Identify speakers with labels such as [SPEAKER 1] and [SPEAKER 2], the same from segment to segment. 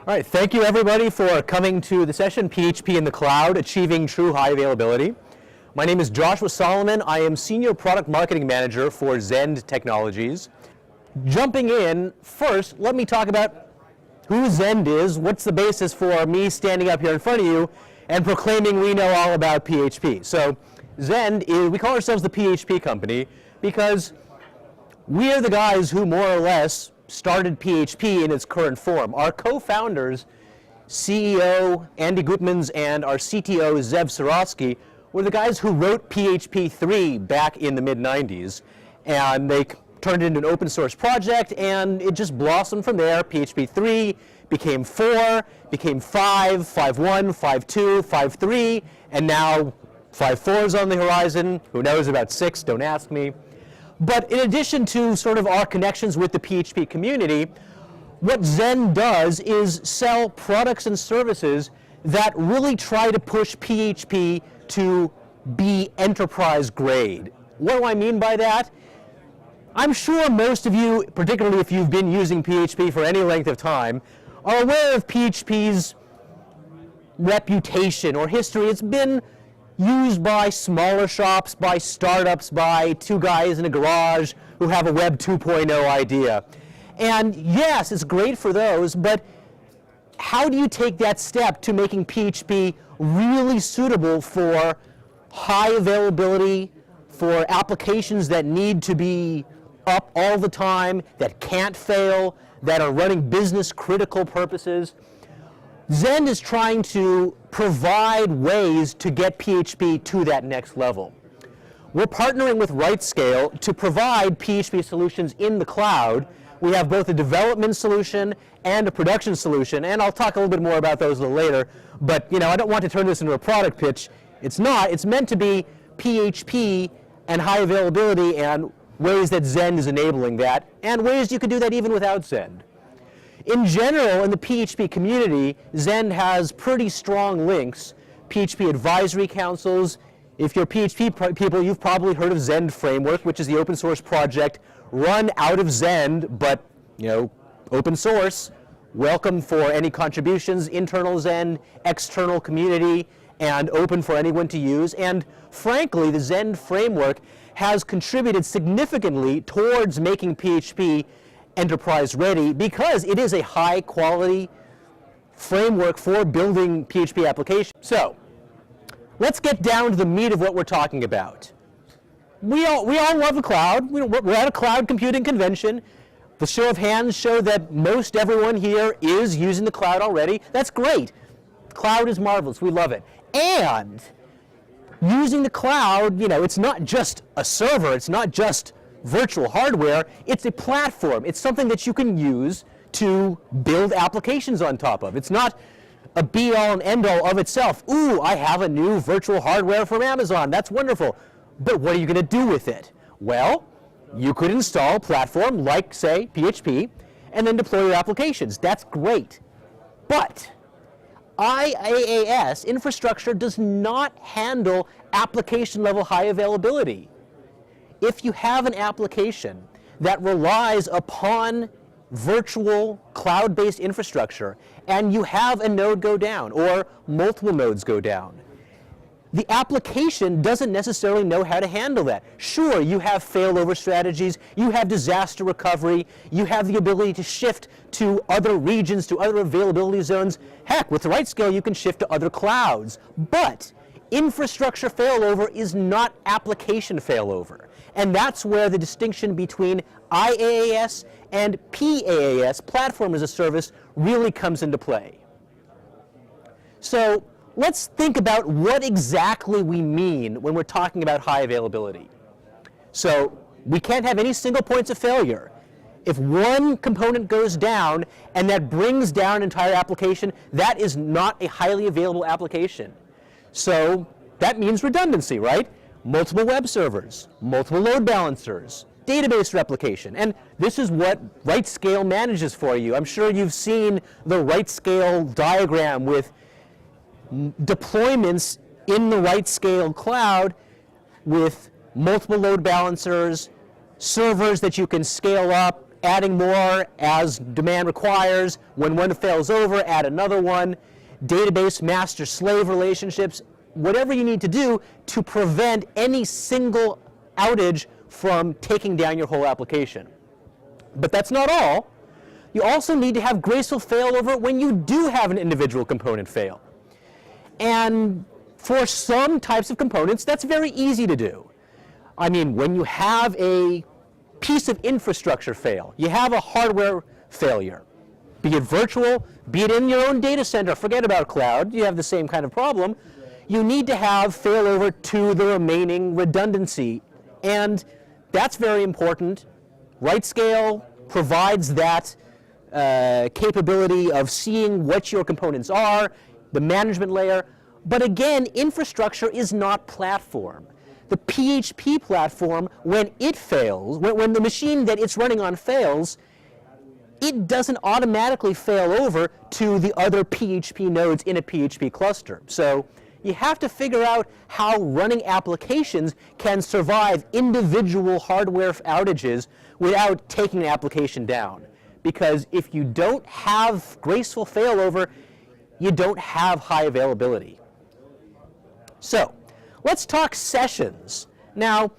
[SPEAKER 1] All right, thank you everybody for coming to the session, PHP in the Cloud, Achieving True High Availability. My name is Joshua Solomin. I am Senior Product Marketing Manager for Zend Technologies. Jumping in, first, let me talk about who Zend is, what's the basis for me standing up here in front of you and proclaiming we know all about PHP. So Zend is, we call ourselves the PHP company because we are the guys who more or less started PHP in its current form. Our co-founders, CEO Andy Gutmans and our CTO Zev Sarofsky, were the guys who wrote PHP 3 back in the mid-90s, and they turned it into an open source project, and it just blossomed from there. PHP 3 became 4, became 5, 5.1, 5.2, 5.3, and now 5.4 is on the horizon. Who knows about 6? Don't ask me. But in addition to sort of our connections with the PHP community, what Zend does is sell products and services that really try to push PHP to be enterprise grade. What do I mean by that? I'm sure most of you, particularly if you've been using PHP for any length of time, are aware of PHP's reputation or history. It's been used by smaller shops, by startups, by two guys in a garage who have a Web 2.0 idea. And yes, it's great for those, but how do you take that step to making PHP really suitable for high availability, for applications that need to be up all the time, that can't fail, that are running business critical purposes? Zend is trying to provide ways to get PHP to that next level. We're partnering with RightScale to provide PHP solutions in the cloud. We have both a development solution and a production solution, and I'll talk a little bit more about those a little later, but I don't want to turn this into a product pitch. It's not. It's meant to be PHP and high availability and ways that Zend is enabling that, and ways you could do that even without Zend. In general, in the PHP community, Zend has pretty strong links. PHP advisory councils. If you're PHP people, you've probably heard of Zend Framework, which is the open source project run out of Zend, but open source. Welcome for any contributions, internal Zend, external community, and open for anyone to use. And frankly, the Zend Framework has contributed significantly towards making PHP enterprise ready because it is a high quality framework for building PHP applications. So let's get down to the meat of what we're talking about. We all love the cloud. We're at a cloud computing convention. The show of hands show that most everyone here is using the cloud already. That's great. Cloud is marvelous. We love it. And using the cloud, it's not just a server. It's not just virtual hardware. It's a platform. It's something that you can use to build applications on top of. It's not a be-all and end-all of itself. Ooh, I have a new virtual hardware from Amazon. That's wonderful. But what are you going to do with it? Well, you could install a platform like, say, PHP, and then deploy your applications. That's great. But IaaS infrastructure does not handle application-level high availability. If you have an application that relies upon virtual cloud-based infrastructure and you have a node go down or multiple nodes go down, the application doesn't necessarily know how to handle that. Sure, you have failover strategies, you have disaster recovery, you have the ability to shift to other regions, to other availability zones. Heck, with RightScale you can shift to other clouds. But infrastructure failover is not application failover. And that's where the distinction between IaaS and PaaS, Platform as a Service, really comes into play. So let's think about what exactly we mean when we're talking about high availability. So we can't have any single points of failure. If one component goes down and that brings down an entire application, that is not a highly available application. So that means redundancy, right? Multiple web servers, multiple load balancers, database replication. And this is what RightScale manages for you. I'm sure you've seen the RightScale diagram with deployments in the RightScale cloud with multiple load balancers, servers that you can scale up, adding more as demand requires. When one fails over, add another one. Database master-slave relationships, whatever you need to do to prevent any single outage from taking down your whole application. But that's not all. You also need to have graceful failover when you do have an individual component fail. And for some types of components, that's very easy to do. I mean, when you have a piece of infrastructure fail, you have a hardware failure, be it virtual, be it in your own data center, forget about cloud, you have the same kind of problem. You need to have failover to the remaining redundancy, and that's very important. RightScale provides that capability of seeing what your components are, the management layer, but again, infrastructure is not platform. The PHP platform, when it fails, when the machine that it's running on fails, it doesn't automatically fail over to the other PHP nodes in a PHP cluster. So you have to figure out how running applications can survive individual hardware outages without taking an application down. Because if you don't have graceful failover, you don't have high availability. So let's talk sessions. Now,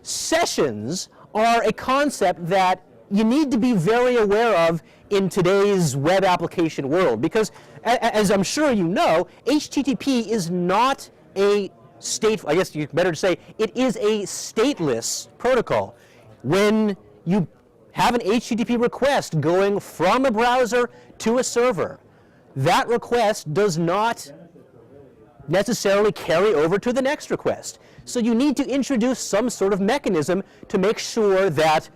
[SPEAKER 1] sessions are a concept that you need to be very aware of in today's web application world, because as I'm sure you know, HTTP is not a I guess you better say, it is a stateless protocol. When you have an HTTP request going from a browser to a server, that request does not necessarily carry over to the next request. So you need to introduce some sort of mechanism to make sure that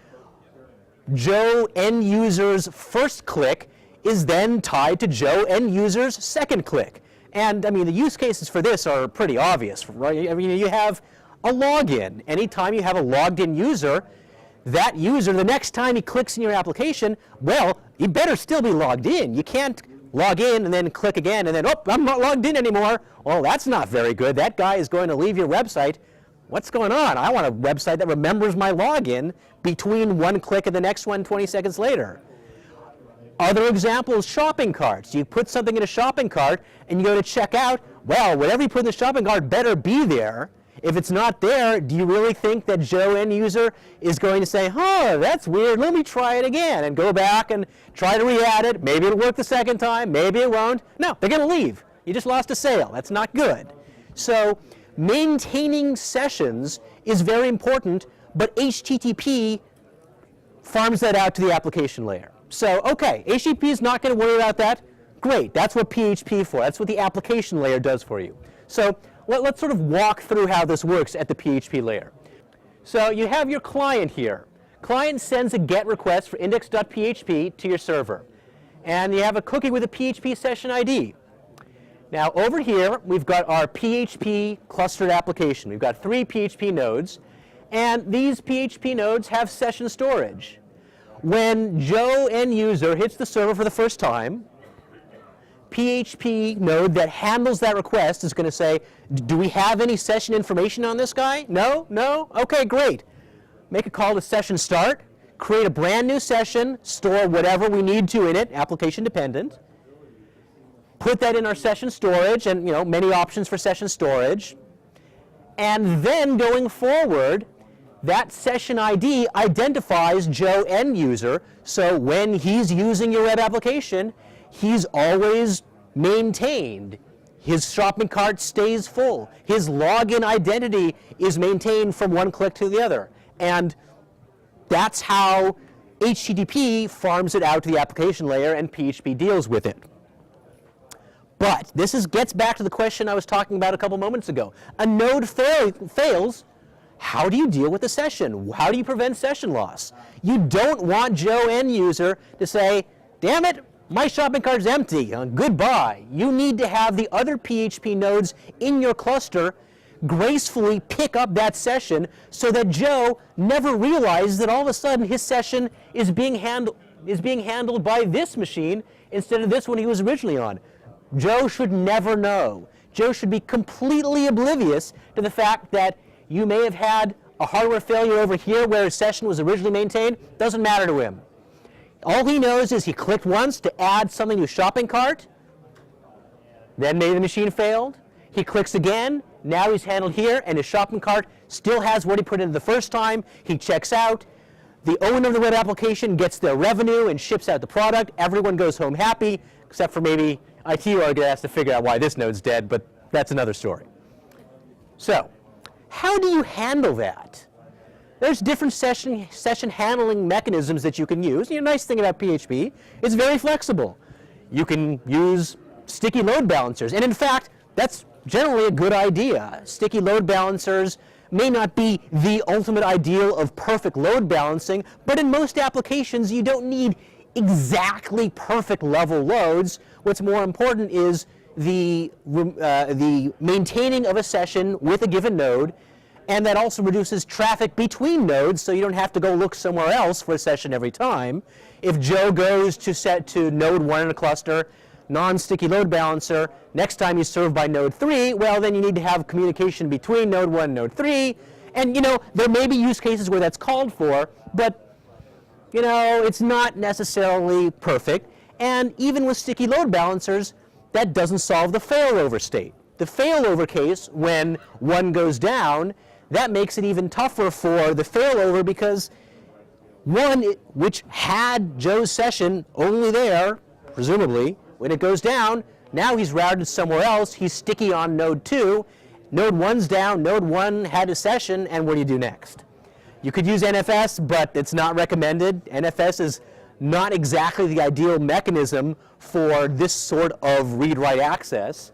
[SPEAKER 1] Joe end user's first click is then tied to Joe end user's second click. And I mean, the use cases for this are pretty obvious, right? I mean, you have a login. Anytime you have a logged in user, that user, the next time he clicks in your application, well, he better still be logged in. You can't log in and then click again and then, oh, I'm not logged in anymore. Well, that's not very good. That guy is going to leave your website. What's going on? I want a website that remembers my login between one click and the next one 20 seconds later. Other examples, shopping carts. You put something in a shopping cart and you go to check out. Well, whatever you put in the shopping cart better be there. If it's not there, do you really think that Joe end user is going to say, oh, that's weird, let me try it again, and go back and try to re-add it? Maybe it'll work the second time, maybe it won't. No, they're going to leave. You just lost a sale. That's not good. So maintaining sessions is very important, but HTTP farms that out to the application layer. So, okay, HTTP is not going to worry about that. Great, that's what PHP is for. That's what the application layer does for you. So let's sort of walk through how this works at the PHP layer. So you have your client here. Client sends a GET request for index.php to your server. And you have a cookie with a PHP session ID. Now over here, we've got our PHP clustered application. We've got 3 PHP nodes. And these PHP nodes have session storage. When Joe end user hits the server for the first time, PHP node that handles that request is going to say, do we have any session information on this guy? No? No? Okay, great. Make a call to session start, create a brand new session, store whatever we need to in it, application dependent, put that in our session storage, and many options for session storage, and then going forward, that session ID identifies Joe end user, so when he's using your web application, he's always maintained. His shopping cart stays full. His login identity is maintained from one click to the other. And that's how HTTP farms it out to the application layer and PHP deals with it. But this gets back to the question I was talking about a couple moments ago. A node fails. How do you deal with the session? How do you prevent session loss? You don't want Joe end user to say, damn it, my shopping cart's empty, goodbye. You need to have the other PHP nodes in your cluster gracefully pick up that session so that Joe never realizes that all of a sudden his session is being handled by this machine instead of this one he was originally on. Joe should never know. Joe should be completely oblivious to the fact that you may have had a hardware failure over here where his session was originally maintained. Doesn't matter to him. All he knows is he clicked once to add something to his shopping cart, then maybe the machine failed. He clicks again, now he's handled here, and his shopping cart still has what he put in the first time. He checks out. The owner of the web application gets their revenue and ships out the product. Everyone goes home happy, except for maybe IT org has to figure out why this node's dead, but that's another story. So, how do you handle that? There's different session handling mechanisms that you can use. The nice thing about PHP, it's very flexible. You can use sticky load balancers, and in fact, that's generally a good idea. Sticky load balancers may not be the ultimate ideal of perfect load balancing, but in most applications you don't need exactly perfect level loads. What's more important is the maintaining of a session with a given node, and that also reduces traffic between nodes, so you don't have to go look somewhere else for a session every time. If Joe goes to node 1 in a cluster, non-sticky load balancer, next time he's served by node 3, well, then you need to have communication between node 1 and node 3. And there may be use cases where that's called for, but it's not necessarily perfect. And even with sticky load balancers, that doesn't solve the failover state. The failover case, when one goes down, that makes it even tougher for the failover, because one which had Joe's session only there, presumably, when it goes down, now he's routed somewhere else, he's sticky on node 2, node 1's down, node 1 had a session, and what do you do next? You could use NFS, but it's not recommended. NFS is not exactly the ideal mechanism for this sort of read-write access.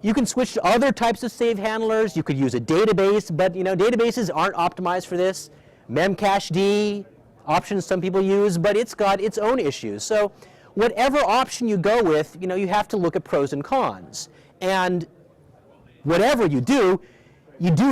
[SPEAKER 1] You can switch to other types of save handlers. You could use a database, but databases aren't optimized for this. Memcached options some people use, but it's got its own issues. So whatever option you go with, you have to look at pros and cons. And whatever you do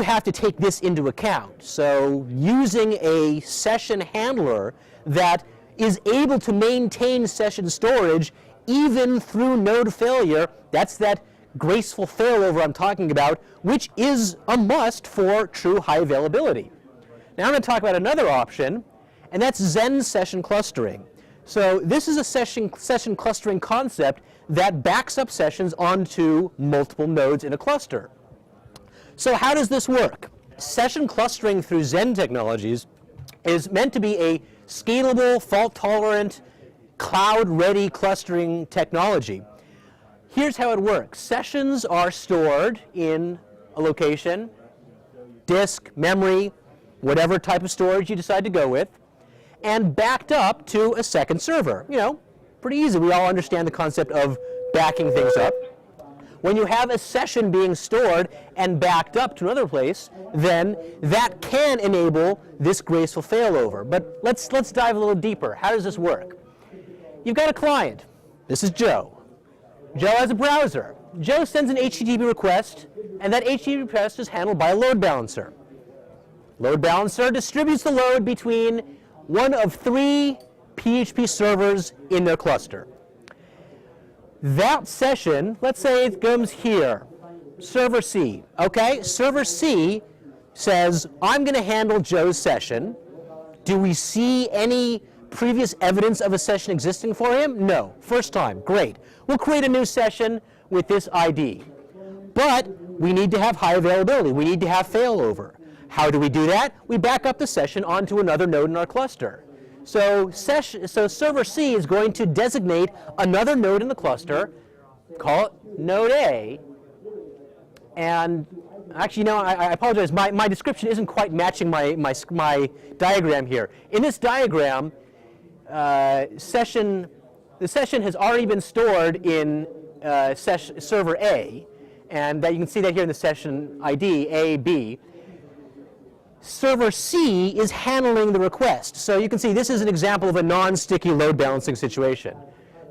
[SPEAKER 1] have to take this into account. So using a session handler that is able to maintain session storage even through node failure, that's that graceful failover I'm talking about, which is a must for true high availability. Now I'm going to talk about another option, and that's Zen session clustering. So this is a session clustering concept that backs up sessions onto multiple nodes in a cluster. So how does this work? Session clustering through Zen technologies is meant to be a scalable, fault-tolerant, cloud-ready clustering technology. Here's how it works. Sessions are stored in a location, disk, memory, whatever type of storage you decide to go with, and backed up to a second server. Pretty easy. We all understand the concept of backing things up. When you have a session being stored and backed up to another place, then that can enable this graceful failover. But let's dive a little deeper. How does this work? You've got a client. This is Joe. Joe has a browser. Joe sends an HTTP request, and that HTTP request is handled by a load balancer. Load balancer distributes the load between one of 3 PHP servers in their cluster. That session, let's say it comes here, server C, okay? Server C says, I'm going to handle Joe's session. Do we see any previous evidence of a session existing for him? No. First time. Great. We'll create a new session with this ID. But we need to have high availability. We need to have failover. How do we do that? We back up the session onto another node in our cluster. So server C is going to designate another node in the cluster, call it node A, and actually, I apologize, my description isn't quite matching my diagram here. In this diagram, the session has already been stored in server A, and that you can see that here in the session ID, A, B. Server C is handling the request. So you can see this is an example of a non-sticky load balancing situation.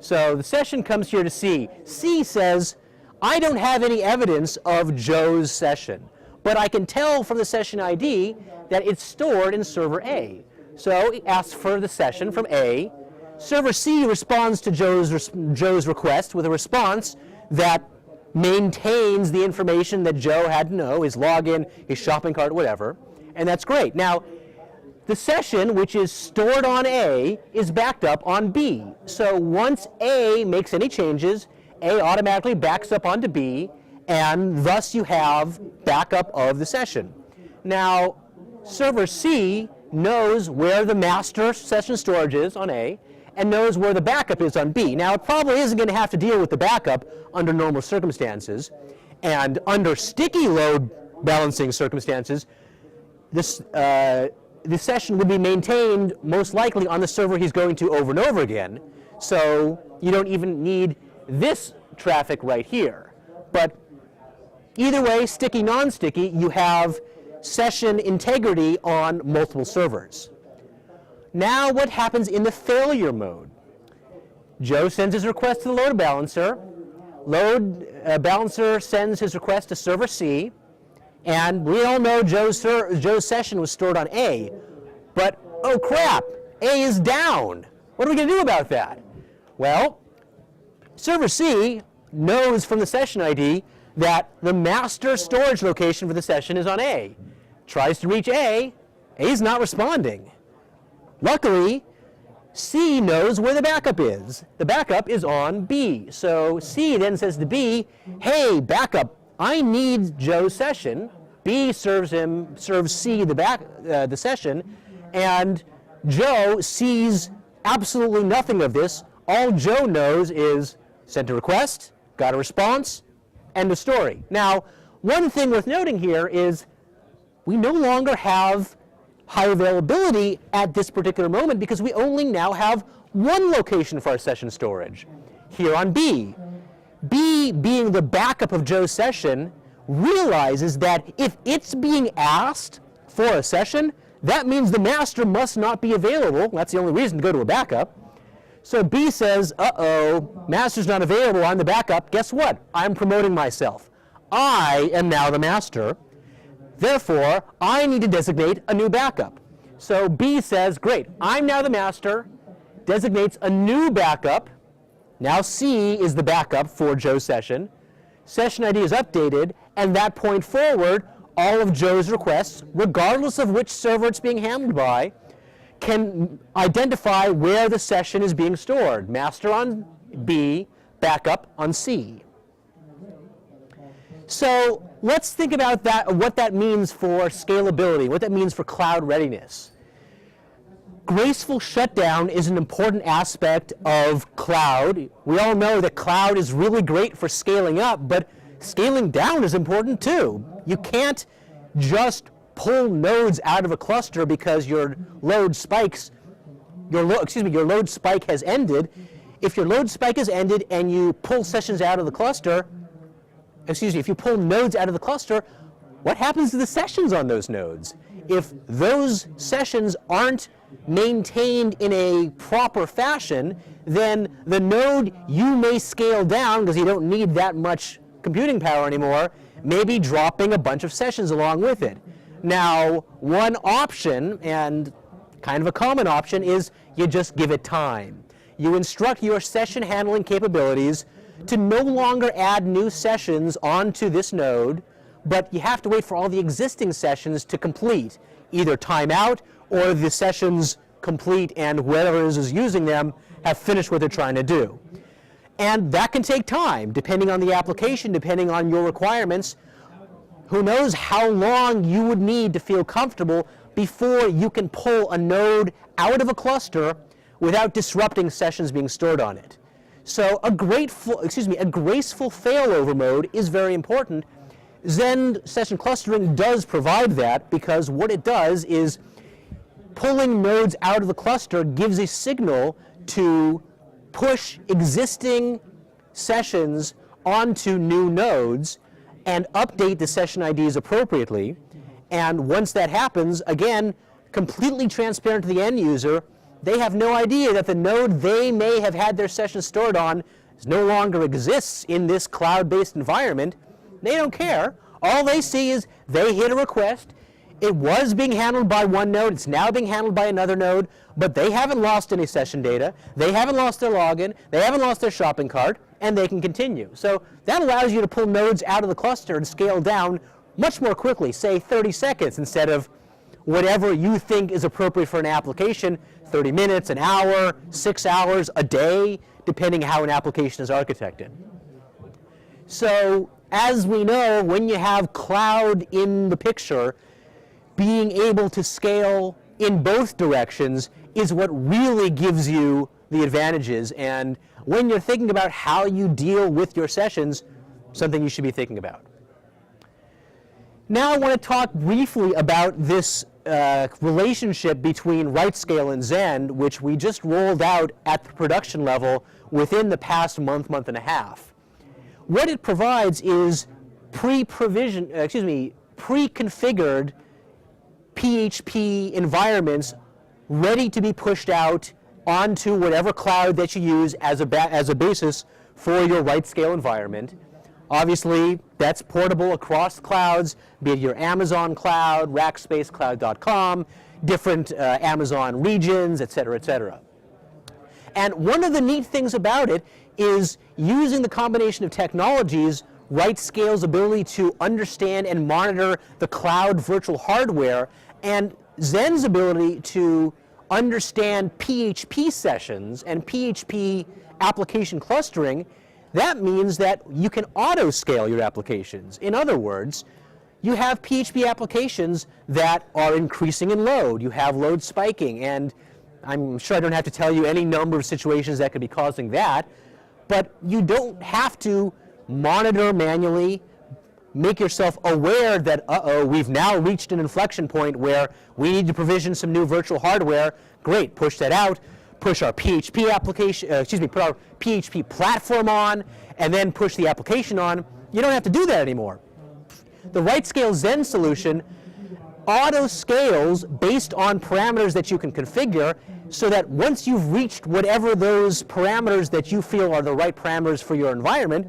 [SPEAKER 1] So the session comes here to C. C says, I don't have any evidence of Joe's session, but I can tell from the session ID that it's stored in server A. So it asks for the session from A. Server C responds to Joe's request with a response that maintains the information that Joe had to know, his login, his shopping cart, whatever. And that's great. Now, The session, which is stored on A, is backed up on B. So once A makes any changes, A automatically backs up onto B, and thus you have backup of the session. Now, server C knows where the master session storage is on A, and knows where the backup is on B. Now, it probably isn't going to have to deal with the backup under normal circumstances, and under sticky load balancing circumstances, the session would be maintained most likely on the server he's going to over and over again. So you don't even need this traffic right here. But either way, sticky, non-sticky, you have session integrity on multiple servers. Now what happens in the failure mode? Joe sends his request to the load balancer. Load balancer sends his request to server C. And we all know Joe's session was stored on A, but oh crap, A is down. What are we going to do about that? Well, server C knows from the session ID that the master storage location for the session is on A. Tries to reach A, A's not responding. Luckily, C knows where the backup is. The backup is on B. So C then says to B, hey, backup, I need Joe's session. B serves C the session, and Joe sees absolutely nothing of this. All Joe knows is sent a request, got a response, end of story. Now, one thing worth noting here is we no longer have high availability at this particular moment because we only now have one location for our session storage, here on B. B, being the backup of Joe's session, realizes that if it's being asked for a session, that means the master must not be available. That's the only reason to go to a backup. So B says, uh-oh, master's not available, I'm the backup. Guess what? I'm promoting myself. I am now the master. Therefore, I need to designate a new backup. So B says, great, I'm now the master, designates a new backup. Now C is the backup for Joe's session. Session ID is updated, and that point forward, all of Joe's requests, regardless of which server it's being handled by, can identify where the session is being stored. Master on B, backup on C. So let's think about that, what that means for scalability, what that means for cloud readiness. Graceful shutdown is an important aspect of cloud. We all know that cloud is really great for scaling up, but scaling down is important too. You can't just pull nodes out of a cluster because your load spikes, your load spike has ended. If your load spike has ended and you pull sessions out of the cluster, if you pull nodes out of the cluster, what happens to the sessions on those nodes? If those sessions aren't maintained in a proper fashion, then the node you may scale down because you don't need that much computing power anymore, may be dropping a bunch of sessions along with it. Now, one option, and kind of a common option, is you just give it time. You instruct your session handling capabilities to no longer add new sessions onto this node, but you have to wait for all the existing sessions to complete, either time out or the sessions complete and whoever is using them have finished what they're trying to do. And that can take time, depending on the application, depending on your requirements. Who knows how long you would need to feel comfortable before you can pull a node out of a cluster without disrupting sessions being stored on it. So a graceful failover mode is very important. Zend session clustering does provide that because what it does is pulling nodes out of the cluster gives a signal to push existing sessions onto new nodes and update the session IDs appropriately. And once that happens, again, completely transparent to the end user, they have no idea that the node they may have had their session stored on no longer exists in this cloud-based environment. They don't care. All they see is they hit a request. It was being handled by one node. It's now being handled by another node, but they haven't lost any session data. They haven't lost their login. They haven't lost their shopping cart, and they can continue. So that allows you to pull nodes out of the cluster and scale down much more quickly, say 30 seconds instead of whatever you think is appropriate for an application, 30 minutes, an hour, 6 hours, a day, depending how an application is architected. So as we know, when you have cloud in the picture, being able to scale in both directions is what really gives you the advantages. And when you're thinking about how you deal with your sessions, something you should be thinking about. Now I want to talk briefly about this relationship between RightScale and Zend, which we just rolled out at the production level within the past month and a half. What it provides is pre-configured PHP environments ready to be pushed out onto whatever cloud that you use as a basis for your RightScale environment. Obviously, that's portable across clouds, be it your Amazon cloud, rackspacecloud.com, different Amazon regions, et cetera, et cetera. And one of the neat things about it is using the combination of technologies, RightScale's ability to understand and monitor the cloud virtual hardware, and Zen's ability to understand PHP sessions and PHP application clustering. That means that you can auto-scale your applications. In other words, you have PHP applications that are increasing in load. You have load spiking, and I'm sure I don't have to tell you any number of situations that could be causing that, but you don't have to monitor manually, make yourself aware that, we've now reached an inflection point where we need to provision some new virtual hardware. Great, push that out. Push our PHP application, put our PHP platform on, and then push the application on. You don't have to do that anymore. The RightScale Zen solution auto scales based on parameters that you can configure, so that once you've reached whatever those parameters that you feel are the right parameters for your environment,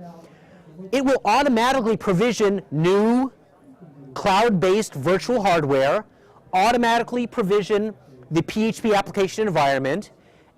[SPEAKER 1] it will automatically provision new cloud-based virtual hardware, automatically provision the PHP application environment,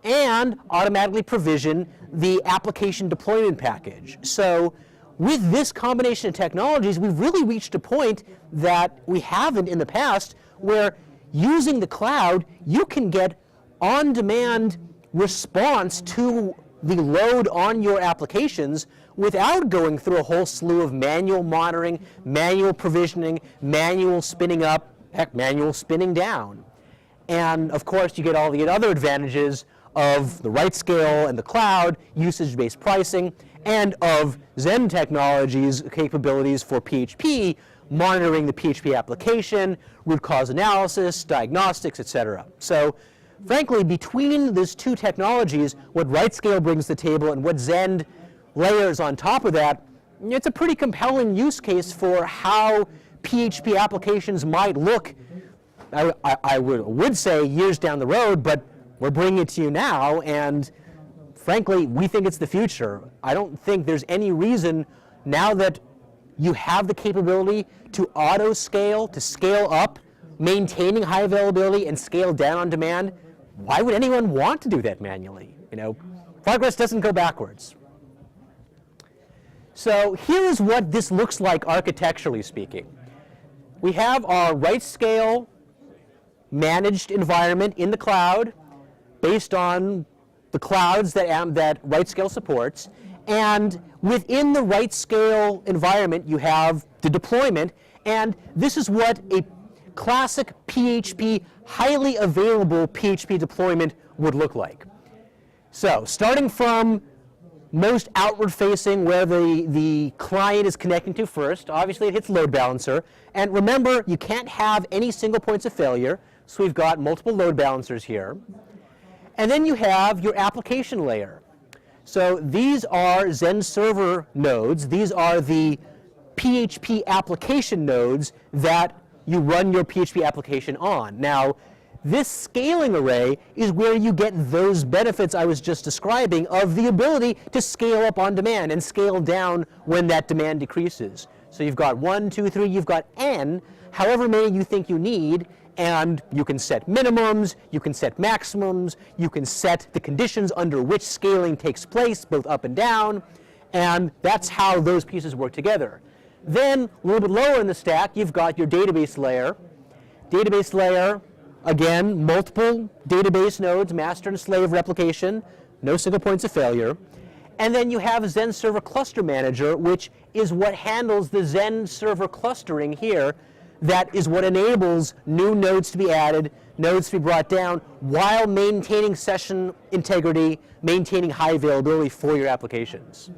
[SPEAKER 1] and automatically provision the application deployment package. So with this combination of technologies, we've really reached a point that we haven't in the past, where using the cloud, you can get on-demand response to the load on your applications without going through a whole slew of manual monitoring, manual provisioning, manual spinning up, heck, manual spinning down. And of course, you get all the other advantages of the RightScale and the cloud, usage-based pricing, and of Zen Technologies' capabilities for PHP, monitoring the PHP application, root cause analysis, diagnostics, etc. So frankly, between these two technologies, what RightScale brings to the table and what Zen layers on top of that, it's a pretty compelling use case for how PHP applications might look. I would say years down the road, but we're bringing it to you now, and frankly, we think it's the future. I don't think there's any reason, now that you have the capability to auto-scale, to scale up, maintaining high availability and scale down on demand, why would anyone want to do that manually? You know, progress doesn't go backwards. So here's what this looks like architecturally speaking. We have our RightScale managed environment in the cloud based on the clouds that RightScale supports. And within the RightScale environment, you have the deployment. And this is what a classic PHP, highly available PHP deployment would look like. So starting from most outward facing, where the client is connecting to first, obviously it hits load balancer. And remember, you can't have any single points of failure, so we've got multiple load balancers here. And then you have your application layer. So these are Zen server nodes. These are the PHP application nodes that you run your PHP application on. Now, this scaling array is where you get those benefits I was just describing of the ability to scale up on demand and scale down when that demand decreases. So you've got 1, 2, 3, you've got n, however many you think you need, and you can set minimums, you can set maximums, you can set the conditions under which scaling takes place, both up and down, and that's how those pieces work together. Then, a little bit lower in the stack, you've got your database layer, Database layer, again, multiple database nodes, master and slave replication, no single points of failure. And then you have Zen Server Cluster Manager, which is what handles the Zen server clustering here. That is what enables new nodes to be added, nodes to be brought down, while maintaining session integrity, maintaining high availability for your applications.